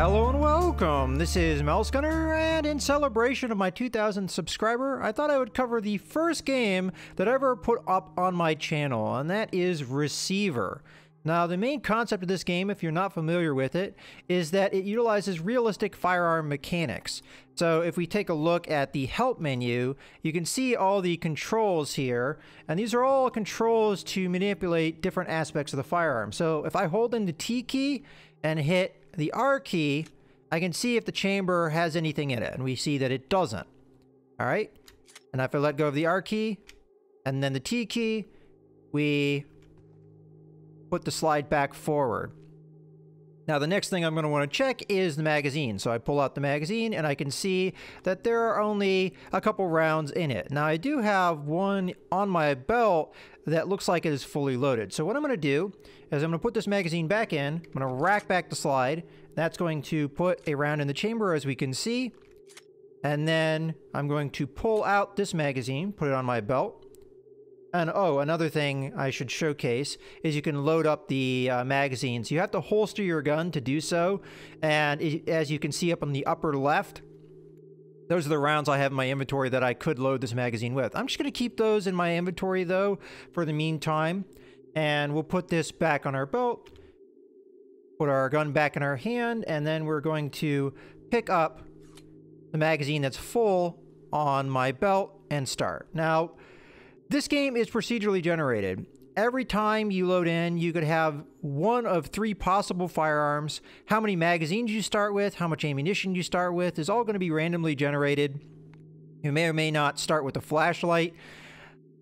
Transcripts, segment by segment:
Hello and welcome. This is Mousegunner, and in celebration of my 2,000th subscriber, I thought I would cover the first game that I ever put up on my channel, and that is Receiver. Now, the main concept of this game, if you're not familiar with it, is that it utilizes realistic firearm mechanics. So if we take a look at the help menu, you can see all the controls here, and these are all controls to manipulate different aspects of the firearm. So if I hold in the T key and hit the R key, I can see if the chamber has anything in it, and we see that it doesn't. All right, and if I let go of the R key and then the T key, we put the slide back forward. Now the next thing I'm going to want to check is the magazine. So I pull out the magazine and I can see that there are only a couple rounds in it. Now I do have one on my belt that looks like it is fully loaded. So what I'm going to do is I'm going to put this magazine back in. I'm going to rack back the slide. That's going to put a round in the chamber, as we can see. And then I'm going to pull out this magazine, put it on my belt. And oh, another thing I should showcase is you can load up the magazines. You have to holster your gun to do so. And as you can see up on the upper left, those are the rounds I have in my inventory that I could load this magazine with. I'm just going to keep those in my inventory, though, for the meantime. And we'll put this back on our belt, put our gun back in our hand, and then we're going to pick up the magazine that's full on my belt and start. Now, this game is procedurally generated. Every time you load in, you could have one of three possible firearms. How many magazines you start with, how much ammunition you start with, is all going to be randomly generated. You may or may not start with a flashlight.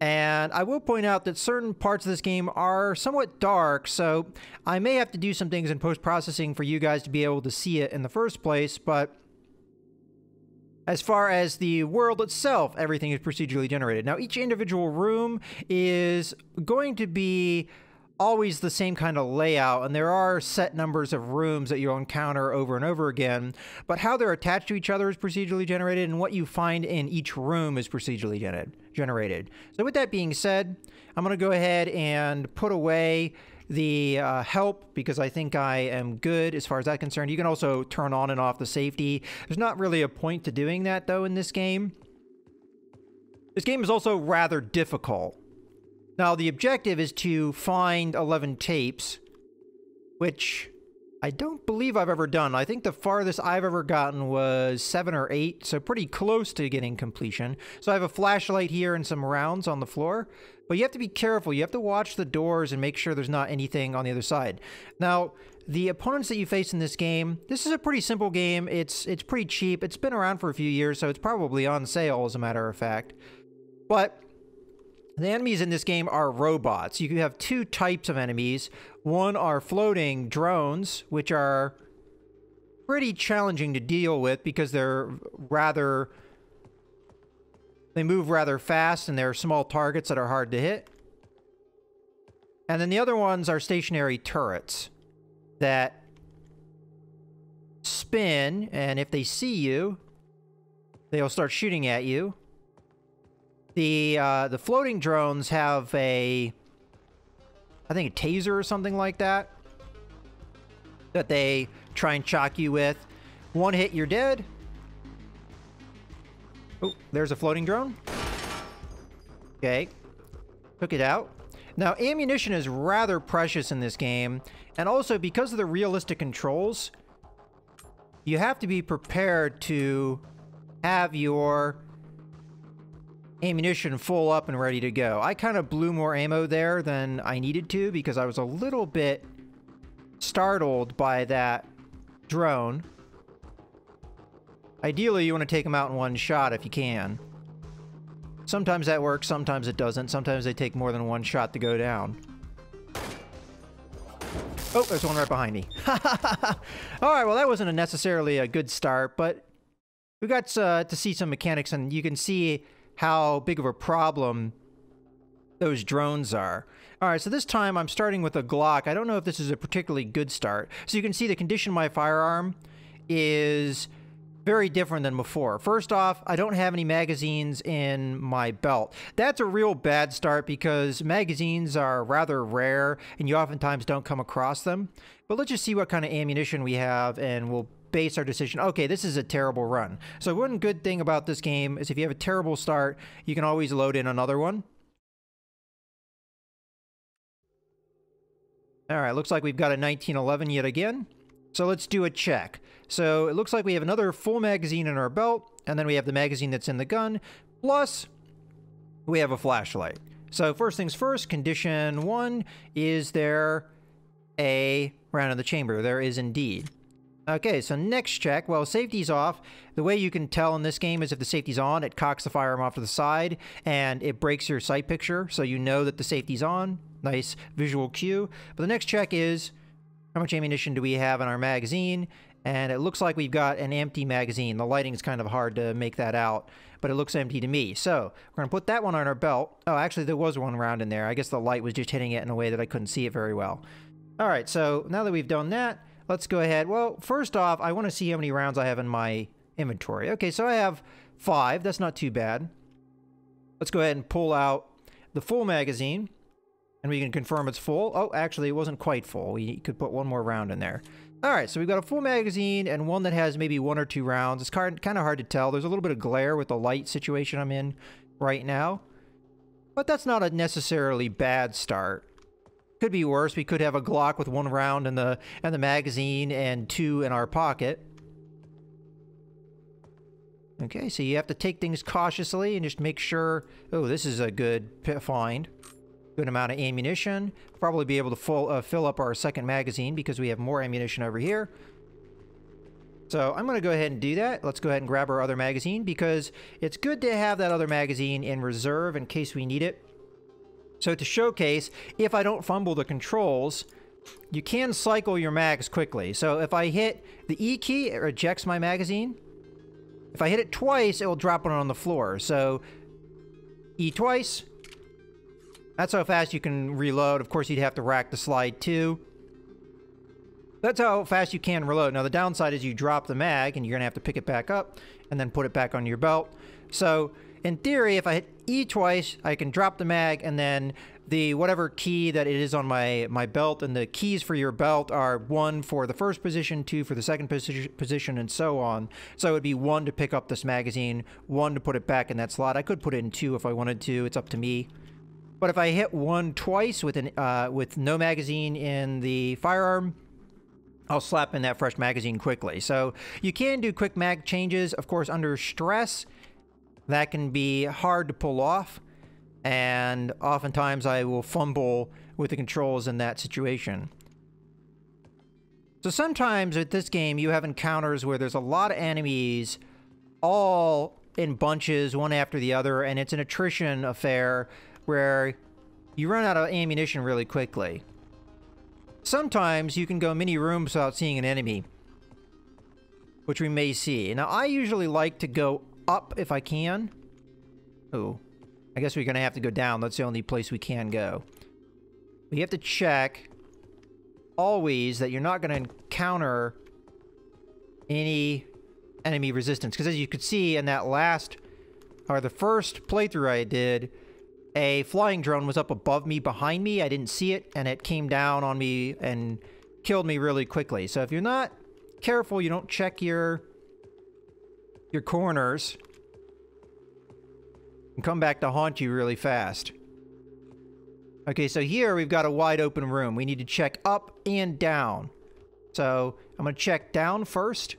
And I will point out that certain parts of this game are somewhat dark, so I may have to do some things in post-processing for you guys to be able to see it in the first place, but as far as the world itself, everything is procedurally generated. Now, each individual room is going to be always the same kind of layout, and there are set numbers of rooms that you'll encounter over and over again, but how they're attached to each other is procedurally generated, and what you find in each room is procedurally generated. So with that being said, I'm going to go ahead and put away the help, because I think I am good as far as that's concerned. You can also turn on and off the safety. There's not really a point to doing that, though, in this game. This game is also rather difficult. Now, the objective is to find 11 tapes, which I don't believe I've ever done. I think the farthest I've ever gotten was 7 or 8, so pretty close to getting completion. So I have a flashlight here and some rounds on the floor, but you have to be careful. You have to watch the doors and make sure there's not anything on the other side. Now, the opponents that you face in this game, this is a pretty simple game. It's pretty cheap. It's been around for a few years, so it's probably on sale, as a matter of fact. But the enemies in this game are robots. You have two types of enemies. One are floating drones, which are pretty challenging to deal with because they move rather fast, and they're small targets that are hard to hit. And then the other ones are stationary turrets that spin, and if they see you, they'll start shooting at you. The floating drones have I think a taser or something like that they try and shock you with. One hit, you're dead. Oh, there's a floating drone. Okay. Took it out. Now, ammunition is rather precious in this game, and also because of the realistic controls, you have to be prepared to have your ammunition full up and ready to go. I kind of blew more ammo there than I needed to because I was a little bit startled by that drone. Ideally, you want to take them out in one shot if you can. Sometimes that works, sometimes it doesn't. Sometimes they take more than one shot to go down. Oh, there's one right behind me. Alright, well that wasn't necessarily a good start, but we got to see some mechanics, and you can see how big of a problem those drones are. Alright, so this time I'm starting with a Glock. I don't know if this is a particularly good start. So you can see the condition of my firearm is very different than before. First off, I don't have any magazines in my belt. That's a real bad start because magazines are rather rare and you oftentimes don't come across them. But let's just see what kind of ammunition we have, and we'll base our decision. Okay, this is a terrible run. So one good thing about this game is if you have a terrible start, you can always load in another one. All right, looks like we've got a 1911 yet again. So let's do a check. So it looks like we have another full magazine in our belt, and then we have the magazine that's in the gun, plus we have a flashlight. So first things first, condition 1, is there a round in the chamber? There is indeed. Okay, so next check, well, safety's off. The way you can tell in this game is if the safety's on, it cocks the firearm off to the side, and it breaks your sight picture, so you know that the safety's on. Nice visual cue. But the next check is, how much ammunition do we have in our magazine? And it looks like we've got an empty magazine. The lighting is kind of hard to make that out, but it looks empty to me. So we're going to put that one on our belt. Oh, actually, there was one round in there. I guess the light was just hitting it in a way that I couldn't see it very well. All right, so now that we've done that, let's go ahead. Well, first off, I want to see how many rounds I have in my inventory. Okay, so I have 5. That's not too bad. Let's go ahead and pull out the full magazine, and we can confirm it's full. Oh, actually, it wasn't quite full. We could put one more round in there. All right, so we've got a full magazine and one that has maybe 1 or 2 rounds. It's kind of hard to tell. There's a little bit of glare with the light situation I'm in right now, but that's not a necessarily bad start. Could be worse. We could have a Glock with 1 round in the magazine and 2 in our pocket. Okay, so you have to take things cautiously and just make sure. Oh, this is a good find. Good amount of ammunition. Probably be able to fill up our second magazine because we have more ammunition over here. So I'm going to go ahead and do that. Let's go ahead and grab our other magazine because it's good to have that other magazine in reserve in case we need it. So to showcase, if I don't fumble the controls, you can cycle your mags quickly. So if I hit the E key, it ejects my magazine. If I hit it twice, it will drop it on the floor. So E twice. That's how fast you can reload. Of course, you'd have to rack the slide too. That's how fast you can reload. Now, the downside is you drop the mag, and you're going to have to pick it back up and then put it back on your belt. So, in theory, if I hit E twice, I can drop the mag, and then the whatever key that it is on my belt, and the keys for your belt are 1 for the first position, 2 for the second position, and so on. So it would be 1 to pick up this magazine, 1 to put it back in that slot. I could put it in 2 if I wanted to. It's up to me. But if I hit 1 twice with no magazine in the firearm, I'll slap in that fresh magazine quickly. So you can do quick mag changes. Of course, under stress, that can be hard to pull off. And oftentimes I will fumble with the controls in that situation. So sometimes with this game, you have encounters where there's a lot of enemies all in bunches, one after the other, and it's an attrition affair where you run out of ammunition really quickly. Sometimes you can go many rooms without seeing an enemy, which we may see. Now, I usually like to go up if I can. Oh, I guess we're going to have to go down. That's the only place we can go. But you have to check always that you're not going to encounter any enemy resistance. Because as you could see in that the first playthrough I did, a flying drone was up above me, behind me. I didn't see it, and it came down on me and killed me really quickly. So if you're not careful, you don't check your corners, and come back to haunt you really fast. Okay, so here we've got a wide open room. We need to check up and down. So I'm going to check down first.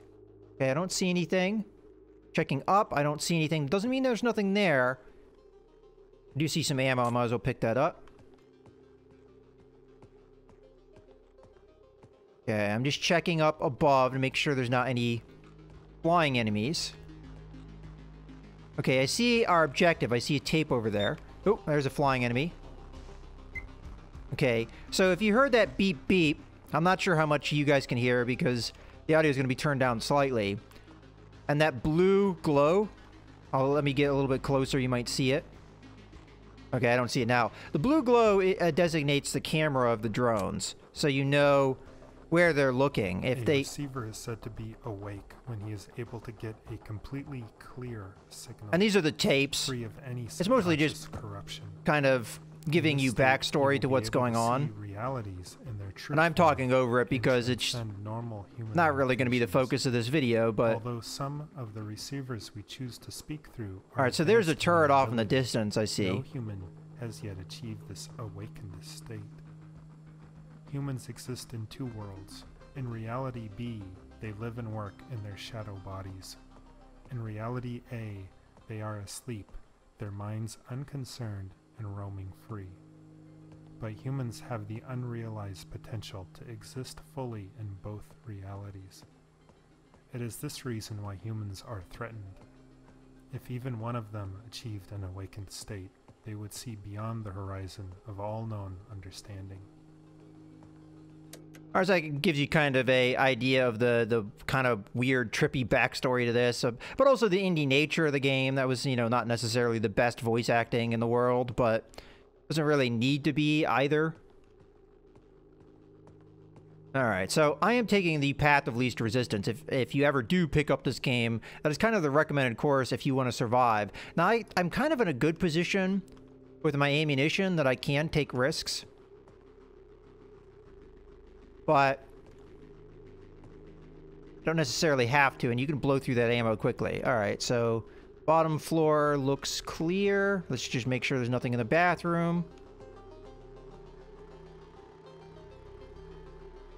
Okay, I don't see anything. Checking up, I don't see anything. Doesn't mean there's nothing there. I do see some ammo. I might as well pick that up. Okay, I'm just checking up above to make sure there's not any flying enemies. Okay, I see our objective. I see a tape over there. Oh, there's a flying enemy. Okay, so if you heard that beep beep, I'm not sure how much you guys can hear because the audio is going to be turned down slightly. And that blue glow, let me get a little bit closer, you might see it. Okay, I don't see it now. The blue glow designates the camera of the drones, so you know where they're looking. If the receiver is said to be awake when he is able to get a completely clear signal. And these are the tapes. Free of any it's mostly just corruption. Kind of giving you backstory to what's going on. And I'm talking over it because it's not really going to be the focus of this video, but... Although some of the receivers we choose to speak through are... Alright, so there's a turret off in the distance, I see. No human has yet achieved this awakened state. Humans exist in two worlds. In reality B, they live and work in their shadow bodies. In reality A, they are asleep, their minds unconcerned and roaming free. But humans have the unrealized potential to exist fully in both realities. It is this reason why humans are threatened. If even one of them achieved an awakened state, they would see beyond the horizon of all known understanding. Ours gives you kind of a idea of the kind of weird, trippy backstory to this, but also the indie nature of the game. That was, you know, not necessarily the best voice acting in the world, but doesn't really need to be either. Alright, so I am taking the path of least resistance. If you ever do pick up this game, that is kind of the recommended course if you want to survive. Now, I'm kind of in a good position with my ammunition that I can take risks. But don't necessarily have to, and you can blow through that ammo quickly. Alright, so bottom floor looks clear. Let's just make sure there's nothing in the bathroom.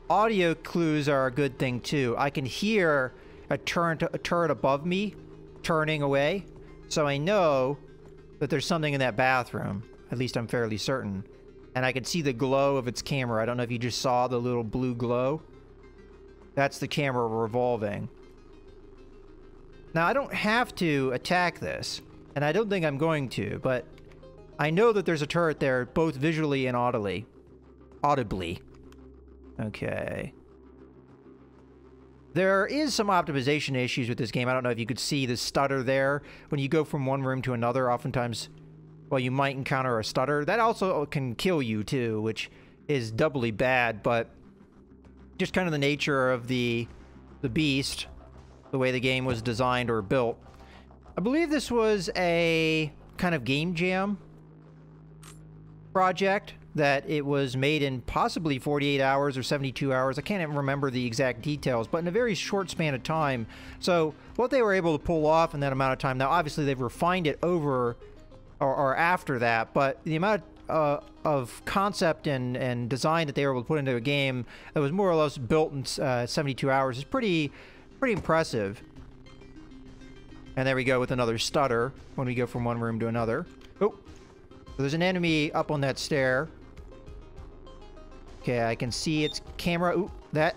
Audio clues are a good thing too. I can hear a turret above me turning away, so I know that there's something in that bathroom. At least I'm fairly certain. And I can see the glow of its camera. I don't know if you just saw the little blue glow. That's the camera revolving. Now, I don't have to attack this, and I don't think I'm going to, but I know that there's a turret there, both visually and audibly. Okay. There is some optimization issues with this game. I don't know if you could see the stutter there. When you go from one room to another, oftentimes, well, you might encounter a stutter. That also can kill you, too, which is doubly bad, but just kind of the nature of the beast, the way the game was designed or built. I believe this was a kind of game jam project, that it was made in possibly 48 hours or 72 hours. I can't even remember the exact details, but in a very short span of time. So what they were able to pull off in that amount of time, now obviously they've refined it over or after that, but the amount of concept and design that they were able to put into a game that was more or less built in 72 hours is pretty impressive. And there we go with another stutter when we go from one room to another. Oh, so there's an enemy up on that stair. Okay, I can see its camera. Ooh, that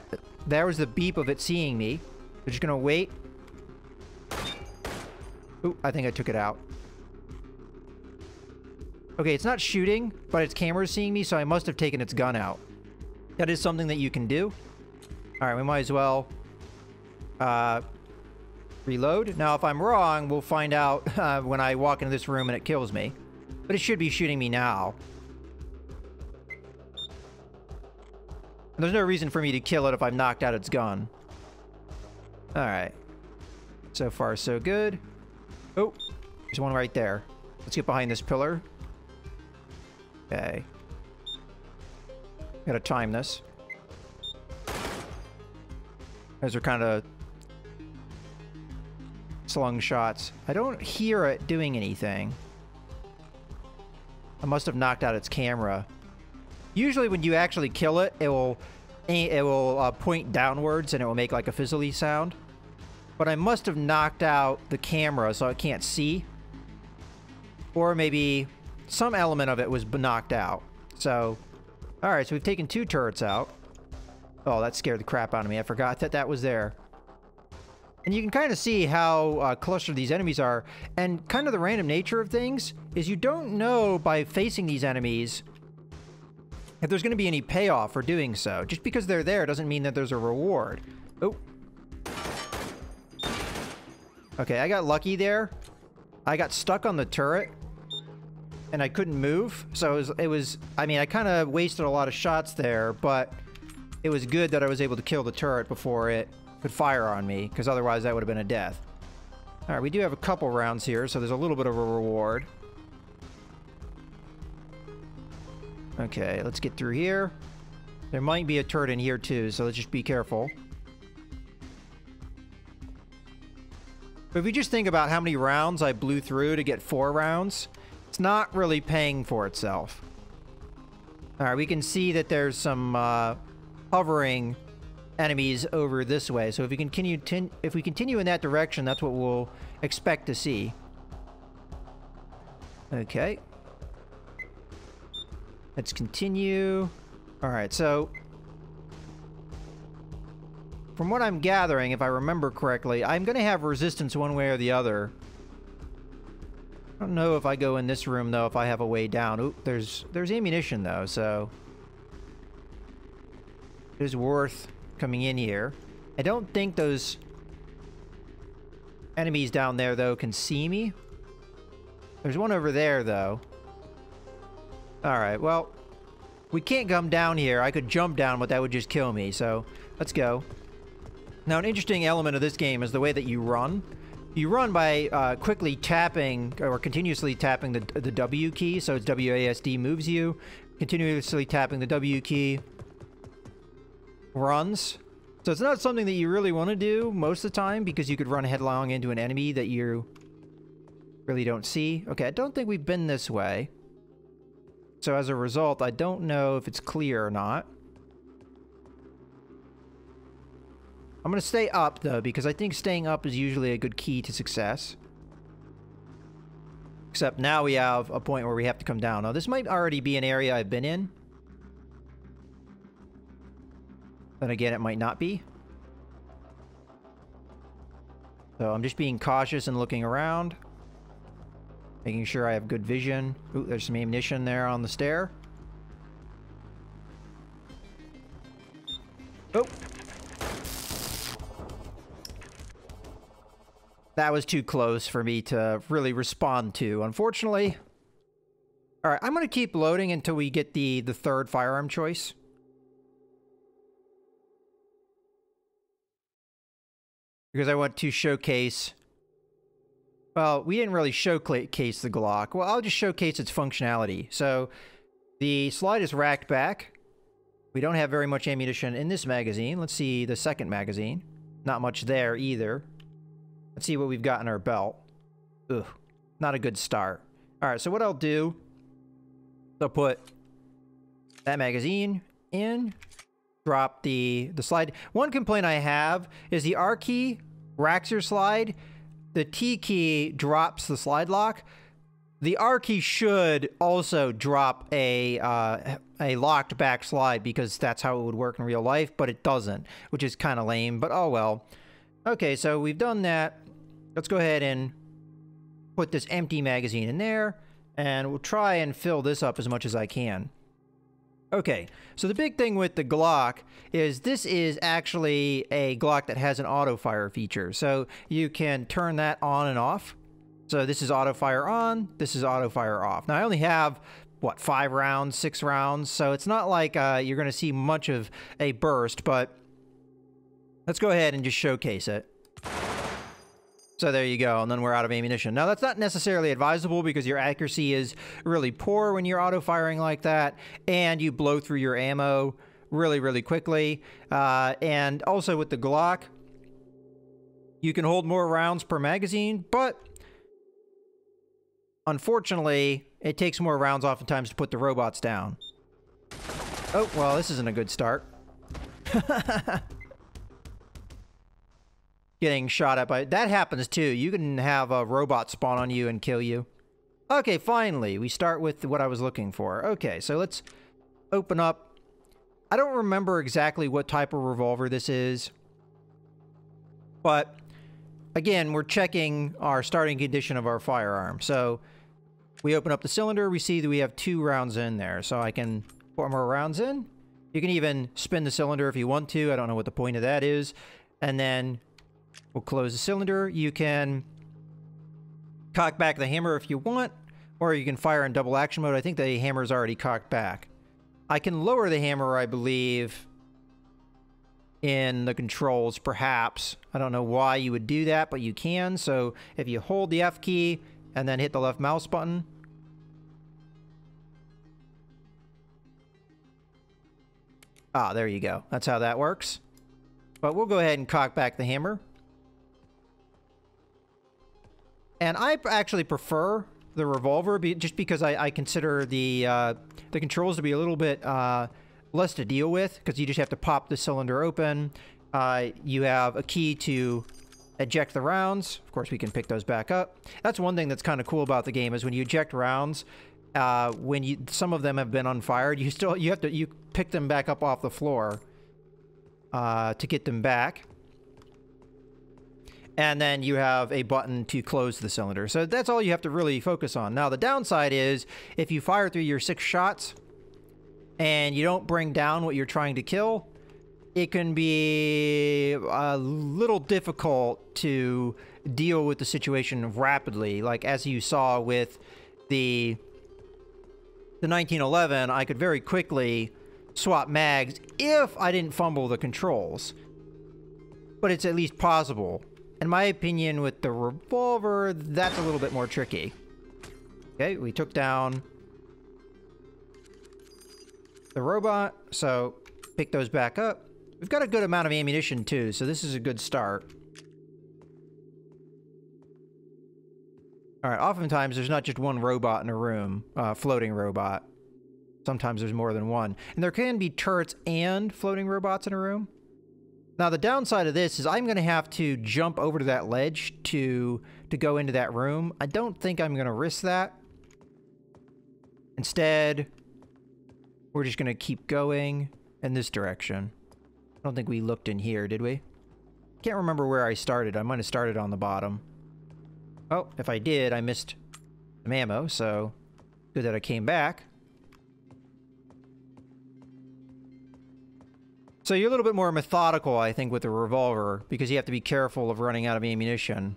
was the beep of it seeing me. We're just gonna wait. Ooh, I think I took it out. Okay, it's not shooting, but its camera's seeing me, so I must have taken its gun out. That is something that you can do. Alright, we might as well reload. Now, if I'm wrong, we'll find out when I walk into this room and it kills me. But it should be shooting me now. And there's no reason for me to kill it if I've knocked out its gun. Alright. So far, so good. Oh, there's one right there. Let's get behind this pillar. Okay. Gotta time this. Those are kind of slung shots. I don't hear it doing anything. I must have knocked out its camera. Usually when you actually kill it, it will point downwards and it will make like a fizzly sound. But I must have knocked out the camera so it can't see. Or maybe some element of it was knocked out. So, alright, so we've taken 2 turrets out. Oh, that scared the crap out of me. I forgot that that was there. And you can kind of see how clustered these enemies are. And kind of the random nature of things is you don't know by facing these enemies if there's going to be any payoff for doing so. Just because they're there doesn't mean that there's a reward. Oh. Okay, I got lucky there. I got stuck on the turret. And I couldn't move. So it was I mean, I kind of wasted a lot of shots there, but it was good that I was able to kill the turret before it could fire on me, because otherwise that would have been a death. Alright, we do have a couple rounds here, so there's a little bit of a reward. Okay, let's get through here. There might be a turret in here too, so let's just be careful. But if we just think about how many rounds I blew through to get 4 rounds, it's not really paying for itself. Alright, we can see that there's some hovering enemies over this way. So if we continue in that direction, that's what we'll expect to see. Okay. Let's continue. Alright, so from what I'm gathering, if I remember correctly, I'm going to have resistance one way or the other. I don't know if I go in this room, though, if I have a way down. Oop, there's ammunition, though, so it is worth coming in here. I don't think those enemies down there, though, can see me. There's one over there, though. Alright, well, we can't come down here. I could jump down, but that would just kill me, so let's go. Now, an interesting element of this game is the way that you run. You run by quickly tapping, or continuously tapping the W key, so it's WASD moves you. Continuously tapping the W key runs. So it's not something that you really want to do most of the time, because you could run headlong into an enemy that you really don't see. Okay, I don't think we've been this way. So as a result, I don't know if it's clear or not. I'm going to stay up, though, because I think staying up is usually a good key to success. Except now we have a point where we have to come down. Now, this might already be an area I've been in. Then again, it might not be. So I'm just being cautious and looking around. Making sure I have good vision. Ooh, there's some ammunition there on the stair. Oh! That was too close for me to really respond to, unfortunately. Alright, I'm going to keep loading until we get the third firearm choice. Because I want to showcase... Well, we didn't really showcase the Glock. Well, I'll just showcase its functionality. So, the slide is racked back. We don't have very much ammunition in this magazine. Let's see the second magazine. Not much there either. Let's see what we've got in our belt. Ugh, not a good start. Alright, so what I'll do... I'll put that magazine in. Drop the slide. One complaint I have is the R key racks your slide. The T key drops the slide lock. The R key should also drop a locked back slide, because that's how it would work in real life, but it doesn't, which is kind of lame, but oh well. Okay, so we've done that. Let's go ahead and put this empty magazine in there, and we'll try and fill this up as much as I can. Okay, so the big thing with the Glock is this is actually a Glock that has an auto-fire feature. So you can turn that on and off. So this is auto-fire on, this is auto-fire off. Now I only have, what, 5 rounds, 6 rounds, so it's not like you're going to see much of a burst, but let's go ahead and just showcase it. So there you go, and then we're out of ammunition. Now, that's not necessarily advisable because your accuracy is really poor when you're auto-firing like that, and you blow through your ammo really, really quickly. And also with the Glock, you can hold more rounds per magazine, but unfortunately, it takes more rounds oftentimes to put the robots down. Oh, well, this isn't a good start. Getting shot at by... That happens too. You can have a robot spawn on you and kill you. Okay, finally, we start with what I was looking for. Okay, so let's open up. I don't remember exactly what type of revolver this is. But, again, we're checking our starting condition of our firearm. So, we open up the cylinder. We see that we have 2 rounds in there. So I can put more rounds in. You can even spin the cylinder if you want to. I don't know what the point of that is. And then... we'll close the cylinder. You can cock back the hammer if you want, or you can fire in double action mode. I think the hammer's already cocked back. I can lower the hammer, I believe, in the controls, perhaps. I don't know why you would do that, but you can. So if you hold the F key and then hit the left mouse button, Ah, there you go. That's how that works. But we'll go ahead and cock back the hammer. And I actually prefer the revolver just because I consider the controls to be a little bit less to deal with, because you just have to pop the cylinder open. You have a key to eject the rounds. Of course, we can pick those back up. That's one thing that's kind of cool about the game, is when you eject rounds, when some of them have been unfired, you pick them back up off the floor to get them back. And then you have a button to close the cylinder. So that's all you have to really focus on. Now, the downside is, if you fire through your 6 shots and you don't bring down what you're trying to kill, it can be a little difficult to deal with the situation rapidly. Like, as you saw with the 1911, I could very quickly swap mags if I didn't fumble the controls. But it's at least possible. In my opinion, with the revolver, that's a little bit more tricky. Okay, we took down the robot, so pick those back up. We've got a good amount of ammunition too, so this is a good start. Alright, oftentimes there's not just one robot in a room, floating robot. Sometimes there's more than one. And there can be turrets and floating robots in a room. Now, the downside of this is I'm going to have to jump over to that ledge to go into that room. I don't think I'm going to risk that. Instead, we're just going to keep going in this direction. I don't think we looked in here, did we? Can't remember where I started. I might have started on the bottom. Oh, if I did, I missed some ammo, so good that I came back. So you're a little bit more methodical, I think, with the revolver, because you have to be careful of running out of ammunition.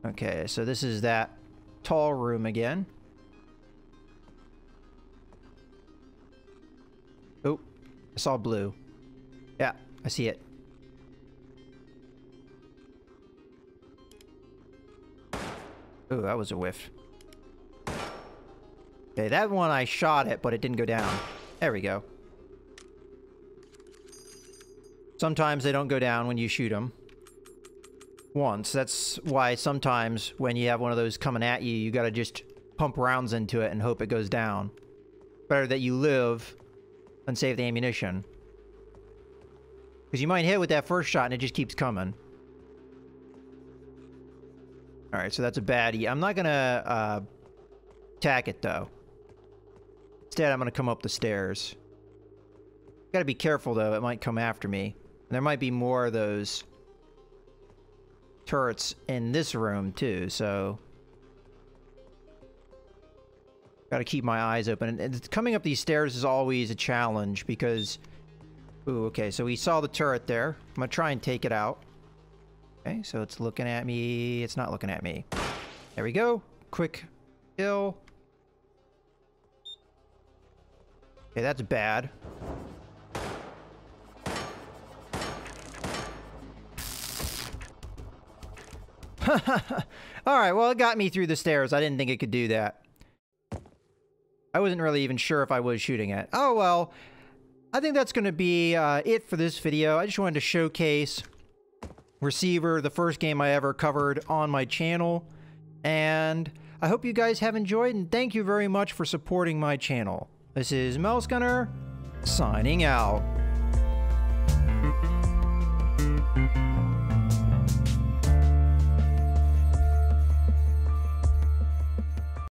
Okay, so this is that tall room again. Oh, I saw blue. Yeah, I see it. Oh, that was a whiff. Okay, that one I shot it, but it didn't go down. There we go. Sometimes they don't go down when you shoot them once. That's why sometimes when you have one of those coming at you, you gotta just pump rounds into it and hope it goes down. Better that you live and save the ammunition. Because you might hit with that first shot and it just keeps coming. Alright, so that's a baddie. I'm not gonna attack it though. Instead, I'm gonna come up the stairs. Gotta be careful though, it might come after me. And there might be more of those turrets in this room too, so gotta keep my eyes open. And coming up these stairs is always a challenge because... Ooh, okay, so we saw the turret there. I'm gonna try and take it out. Okay, so it's looking at me. It's not looking at me. There we go. Quick kill. Okay, that's bad. Alright, well, it got me through the stairs. I didn't think it could do that. I wasn't really even sure if I was shooting it. Oh, well. I think that's going to be it for this video. I just wanted to showcase Receiver, the first game I ever covered on my channel. And I hope you guys have enjoyed, and thank you very much for supporting my channel. This is Mouse-Gunner, signing out.